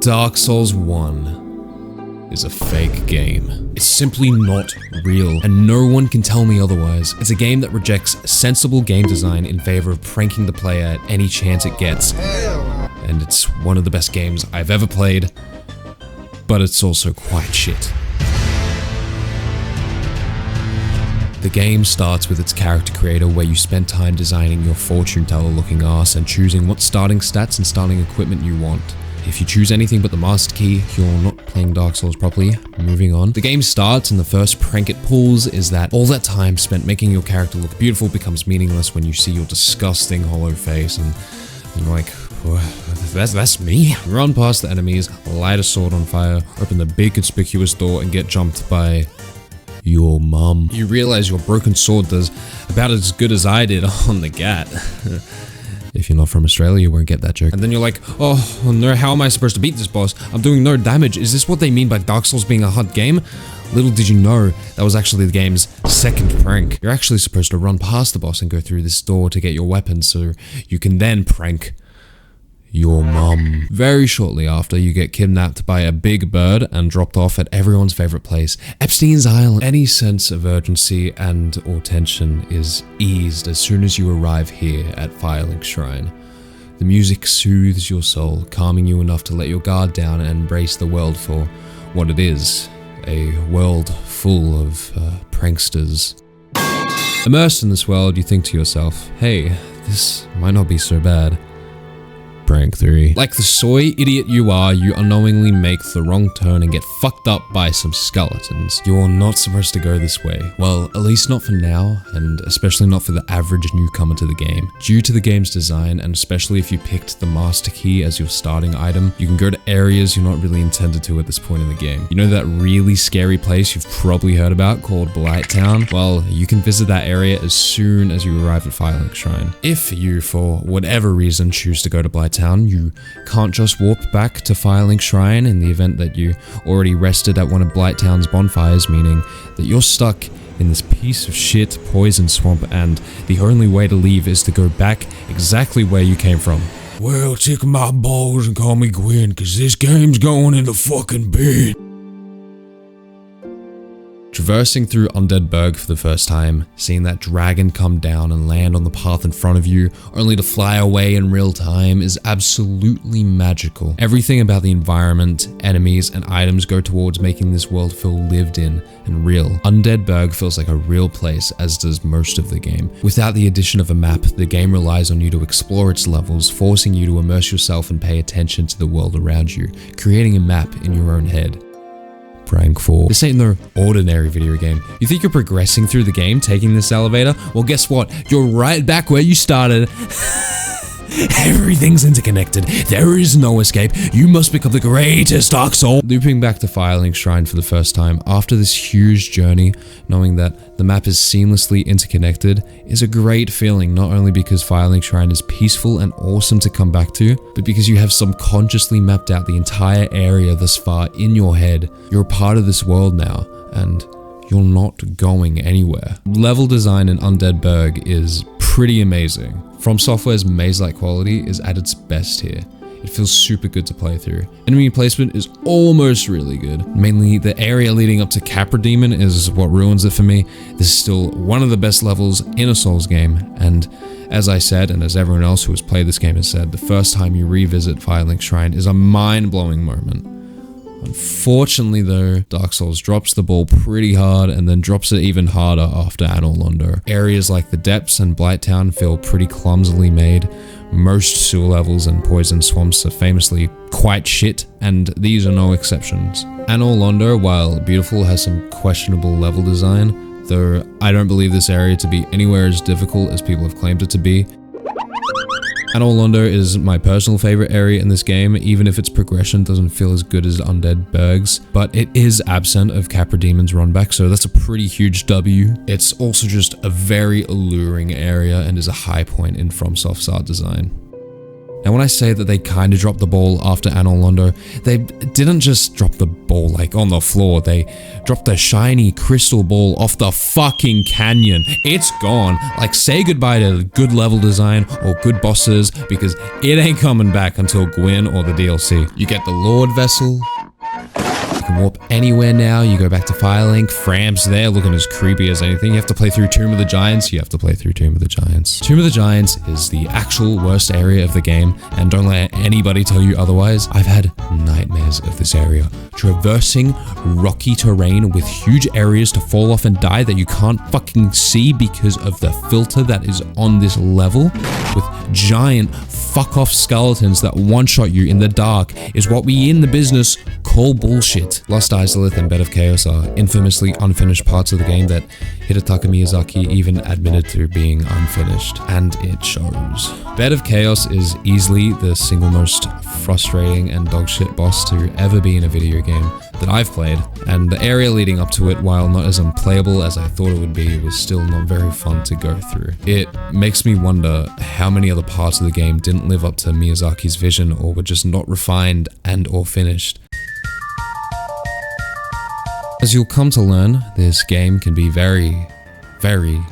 Dark Souls 1 is a fake game. It's simply not real, and no one can tell me otherwise. It's a game that rejects sensible game design in favor of pranking the player at any chance it gets. And it's one of the best games I've ever played, but it's also quite shit. The game starts with its character creator, where you spend time designing your fortune teller looking ass and choosing what starting stats and starting equipment you want. If you choose anything but the master key, you're not playing Dark Souls properly. Moving on. The game starts and the first prank it pulls is that all that time spent making your character look beautiful becomes meaningless when you see your disgusting hollow face and you're like, that's me? Run past the enemies, light a sword on fire, open the big conspicuous door and get jumped by your mum. You realize your broken sword does about as good as I did on the GAT. If you're not from Australia, you won't get that joke. And then you're like, oh no, how am I supposed to beat this boss? I'm doing no damage. Is this what they mean by Dark Souls being a hard game? Little did you know, that was actually the game's second prank. You're actually supposed to run past the boss and go through this door to get your weapon so you can then prank your mum. Very shortly after, you get kidnapped by a big bird and dropped off at everyone's favorite place, Epstein's Island. Any sense of urgency and or tension is eased as soon as you arrive here at Firelink Shrine. The music soothes your soul, calming you enough to let your guard down and embrace the world for what it is, a world full of pranksters. Immersed in this world, you think to yourself, hey, this might not be so bad. Prank 3. Like the soy idiot you are, you unknowingly make the wrong turn and get fucked up by some skeletons. You're not supposed to go this way. Well, at least not for now, and especially not for the average newcomer to the game. Due to the game's design, and especially if you picked the master key as your starting item, you can go to areas you're not really intended to at this point in the game. You know that really scary place you've probably heard about called Blighttown? Well, you can visit that area as soon as you arrive at Firelink Shrine. If you, for whatever reason, choose to go to Blighttown, you can't just warp back to Firelink Shrine in the event that you already rested at one of Blighttown's bonfires, meaning that you're stuck in this piece of shit poison swamp and the only way to leave is to go back exactly where you came from. Well, tickle my balls and call me Gwen, cause this game's going in the fucking bin. Traversing through Undead Berg for the first time, seeing that dragon come down and land on the path in front of you, only to fly away in real time, is absolutely magical. Everything about the environment, enemies, and items go towards making this world feel lived in and real. Undead Berg feels like a real place, as does most of the game. Without the addition of a map, the game relies on you to explore its levels, forcing you to immerse yourself and pay attention to the world around you, creating a map in your own head. Prank 4. This ain't no ordinary video game. You think you're progressing through the game, taking this elevator? Well, guess what? You're right back where you started. Everything's interconnected. There is no escape. You must become the greatest Dark Soul. Looping back to Firelink Shrine for the first time after this huge journey, knowing that the map is seamlessly interconnected, is a great feeling, not only because Firelink Shrine is peaceful and awesome to come back to, but because you have subconsciously mapped out the entire area thus far in your head. You're a part of this world now, and you're not going anywhere. Level design in Undead Berg is pretty amazing. From Software's maze-like quality is at its best here. It feels super good to play through. Enemy placement is almost really good. Mainly the area leading up to Capra Demon is what ruins it for me. This is still one of the best levels in a Souls game, and as I said, and as everyone else who has played this game has said, the first time you revisit Firelink Shrine is a mind-blowing moment. Unfortunately though, Dark Souls drops the ball pretty hard and then drops it even harder after Anor Londo. Areas like the Depths and Blighttown feel pretty clumsily made. Most sewer levels and poison swamps are famously quite shit, and these are no exceptions. Anor Londo, while beautiful, has some questionable level design, though I don't believe this area to be anywhere as difficult as people have claimed it to be. Anor Londo is my personal favorite area in this game, even if its progression doesn't feel as good as Undead Berg's, but it is absent of Capra Demon's runback, so that's a pretty huge W. It's also just a very alluring area and is a high point in FromSoft's art design. Now when I say that they kinda dropped the ball after Anor Londo, they didn't just drop the ball like on the floor, they dropped the shiny crystal ball off the fucking canyon. It's gone. Like, say goodbye to good level design or good bosses, because it ain't coming back until Gwyn or the DLC. You get the Lord Vessel. You can warp anywhere now. You go back to Firelink. Fram's there looking as creepy as anything. You have to play through Tomb of the Giants. You have to play through Tomb of the Giants. Tomb of the Giants is the actual worst area of the game, and don't let anybody tell you otherwise. I've had nightmares of this area. Traversing rocky terrain with huge areas to fall off and die that you can't fucking see because of the filter that is on this level, with giant fuck-off skeletons that one-shot you in the dark, is what we in the business call bullshit. Lost Izalith and Bed of Chaos are infamously unfinished parts of the game that Hidetaka Miyazaki even admitted to being unfinished, and it shows. Bed of Chaos is easily the single most frustrating and dogshit boss to ever be in a video game that I've played, and the area leading up to it, while not as unplayable as I thought it would be, was still not very fun to go through. It makes me wonder how many other parts of the game didn't live up to Miyazaki's vision or were just not refined and or finished. As you'll come to learn, this game can be very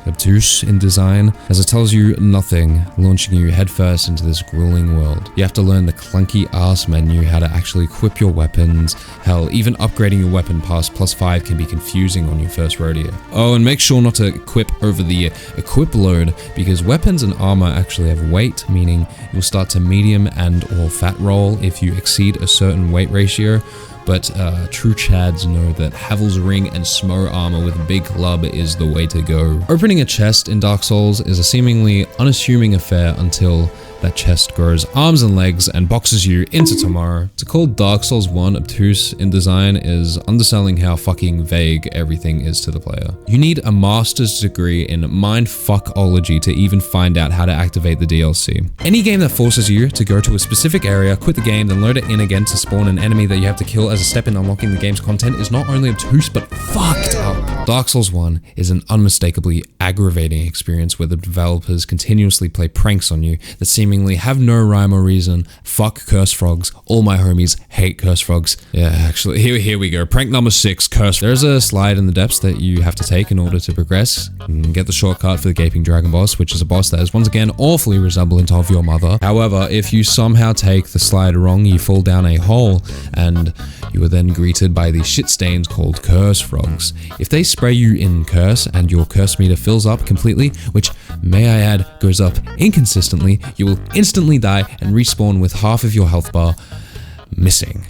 obtuse in design, as it tells you nothing, launching you headfirst into this grueling world. You have to learn the clunky ass menu, how to actually equip your weapons. Hell, even upgrading your weapon past +5 can be confusing on your first rodeo. Oh, and make sure not to equip over the equip load, because weapons and armor actually have weight, meaning you'll start to medium and or fat roll if you exceed a certain weight ratio. But true chads know that Havel's Ring and Smo armor with Big Club is the way to go. Opening a chest in Dark Souls is a seemingly unassuming affair until that chest grows arms and legs and boxes you into tomorrow. To call Dark Souls 1 obtuse in design is underselling how fucking vague everything is to the player. You need a master's degree in mindfuckology to even find out how to activate the DLC. Any game that forces you to go to a specific area, quit the game, then load it in again to spawn an enemy that you have to kill as a step in unlocking the game's content is not only obtuse but fucked up. Dark Souls 1 is an unmistakably aggravating experience where the developers continuously play pranks on you that seemingly have no rhyme or reason. Fuck curse frogs. All my homies hate curse frogs. Yeah, actually, here we go. Prank number 6, curse. There's a slide in the depths that you have to take in order to progress and get the shortcut for the Gaping Dragon boss, which is a boss that is once again awfully resemblant of your mother. However, if you somehow take the slide wrong, you fall down a hole and you are then greeted by these shit stains called curse frogs. If they spray you in curse and your curse meter fills up completely, which may I add goes up inconsistently, you will instantly die and respawn with half of your health bar missing.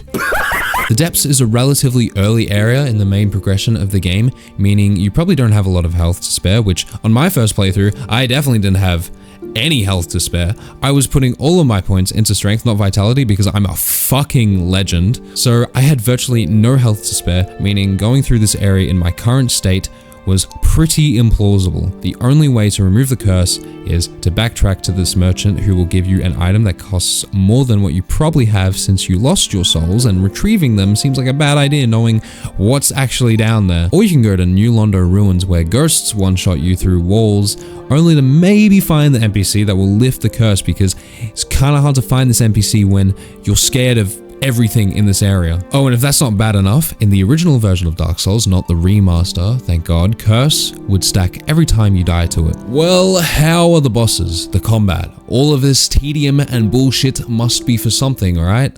The depths is a relatively early area in the main progression of the game, meaning you probably don't have a lot of health to spare, which on my first playthrough, I definitely didn't have any health to spare. I was putting all of my points into strength, not vitality, because I'm a fucking legend. So I had virtually no health to spare, meaning going through this area in my current state was pretty implausible. The only way to remove the curse is to backtrack to this merchant who will give you an item that costs more than what you probably have since you lost your souls, and retrieving them seems like a bad idea knowing what's actually down there. Or you can go to New Londo Ruins where ghosts one-shot you through walls, only to maybe find the NPC that will lift the curse, because it's kind of hard to find this NPC when you're scared of everything in this area. Oh, and if that's not bad enough, in the original version of Dark Souls, not the remaster, thank God, curse would stack every time you die to it. Well, how are the bosses, the combat? All of this tedium and bullshit must be for something, alright?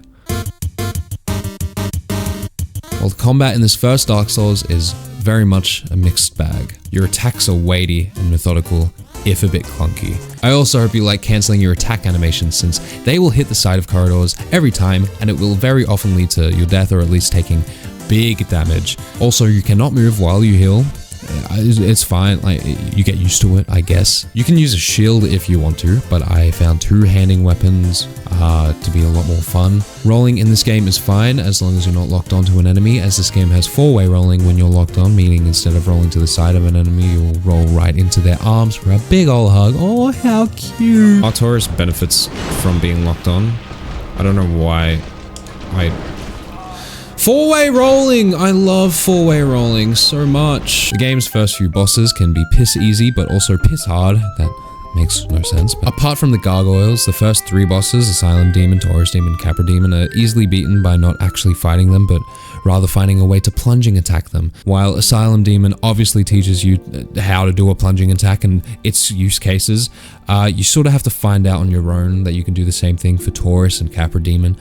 Well, the combat in this first Dark Souls is very much a mixed bag. Your attacks are weighty and methodical, if a bit clunky. I also hope you like cancelling your attack animations, since they will hit the side of corridors every time, and it will very often lead to your death or at least taking big damage. Also, you cannot move while you heal. It's fine, like, you get used to it, I guess. You can use a shield if you want to, but I found two-handing weapons to be a lot more fun. Rolling in this game is fine as long as you're not locked onto an enemy, as this game has four-way rolling when you're locked on, meaning instead of rolling to the side of an enemy, you'll roll right into their arms for a big ol' hug. Oh, how cute! Artorias benefits from being locked on. I don't know why four-way rolling! I love four-way rolling so much. The game's first few bosses can be piss easy, but also piss hard. That makes no sense. But apart from the gargoyles, the first 3 bosses, Asylum Demon, Taurus Demon, Capra Demon, are easily beaten by not actually fighting them, but rather finding a way to plunging attack them. While Asylum Demon obviously teaches you how to do a plunging attack and its use cases, you sort of have to find out on your own that you can do the same thing for Taurus and Capra Demon.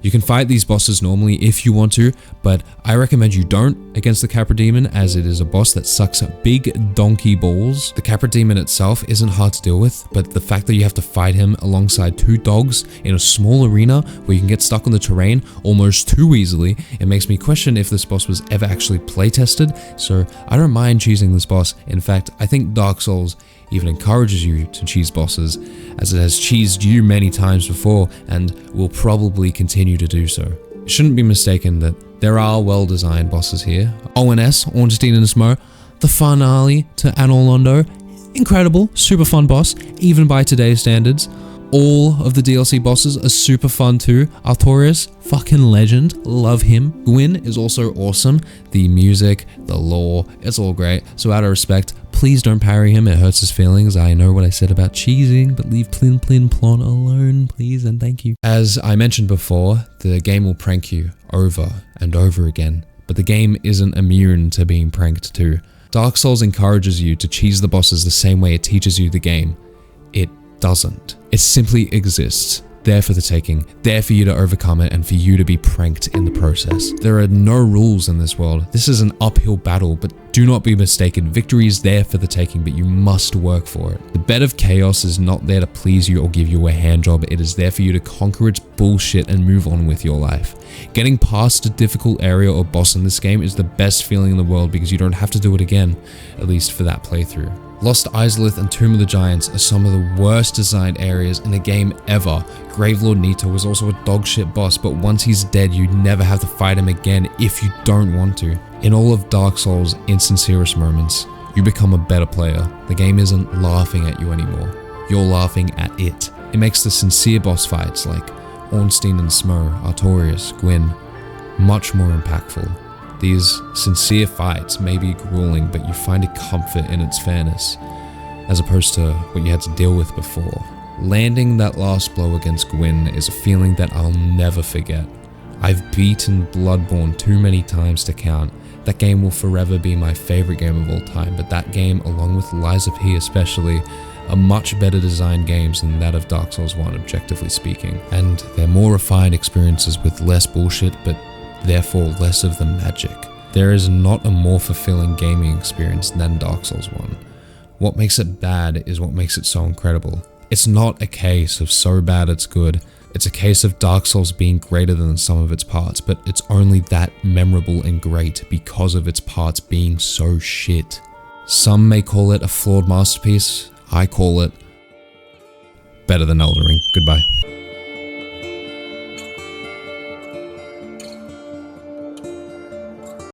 You can fight these bosses normally if you want to, but I recommend you don't against the Capra Demon, as it is a boss that sucks big donkey balls. The Capra Demon itself isn't hard to deal with, but the fact that you have to fight him alongside 2 dogs in a small arena where you can get stuck on the terrain almost too easily, it makes me question if this boss was ever actually playtested, so I don't mind choosing this boss. In fact, I think Dark Souls even encourages you to cheese bosses, as it has cheesed you many times before and will probably continue to do so. It shouldn't be mistaken that there are well-designed bosses here. ONS, Ornstein and Smo, the finale to Anor Londo, incredible, super fun boss, even by today's standards. All of the DLC bosses are super fun too. Artorias, fucking legend, love him. Gwyn is also awesome. The music, the lore, it's all great. So out of respect, please don't parry him, it hurts his feelings. I know what I said about cheesing, but leave Plin Plin Plon alone, please and thank you. As I mentioned before, the game will prank you over and over again, but the game isn't immune to being pranked too. Dark Souls encourages you to cheese the bosses the same way it teaches you the game. It doesn't. It simply exists, there for the taking, there for you to overcome it and for you to be pranked in the process. There are no rules in this world. This is an uphill battle, but do not be mistaken. Victory is there for the taking, but you must work for it. The bed of chaos is not there to please you or give you a hand job. It is there for you to conquer its bullshit and move on with your life. Getting past a difficult area or boss in this game is the best feeling in the world because you don't have to do it again, at least for that playthrough. Lost Izalith and Tomb of the Giants are some of the worst designed areas in a game ever. Gravelord Nito was also a dogshit boss, but once he's dead, you never have to fight him again if you don't want to. In all of Dark Souls' insincerest moments, you become a better player. The game isn't laughing at you anymore. You're laughing at it. It makes the sincere boss fights like Ornstein and Smo, Artorias, Gwyn, much more impactful. These sincere fights may be grueling, but you find a comfort in its fairness, as opposed to what you had to deal with before. Landing that last blow against Gwyn is a feeling that I'll never forget. I've beaten Bloodborne too many times to count. That game will forever be my favorite game of all time, but that game, along with Lies of P especially, are much better designed games than that of Dark Souls 1, objectively speaking. And they're more refined experiences with less bullshit, but therefore less of the magic. There is not a more fulfilling gaming experience than Dark Souls 1. What makes it bad is what makes it so incredible. It's not a case of so bad it's good. It's a case of Dark Souls being greater than the sum of its parts, but it's only that memorable and great because of its parts being so shit. Some may call it a flawed masterpiece. I call it better than Elden Ring. Goodbye.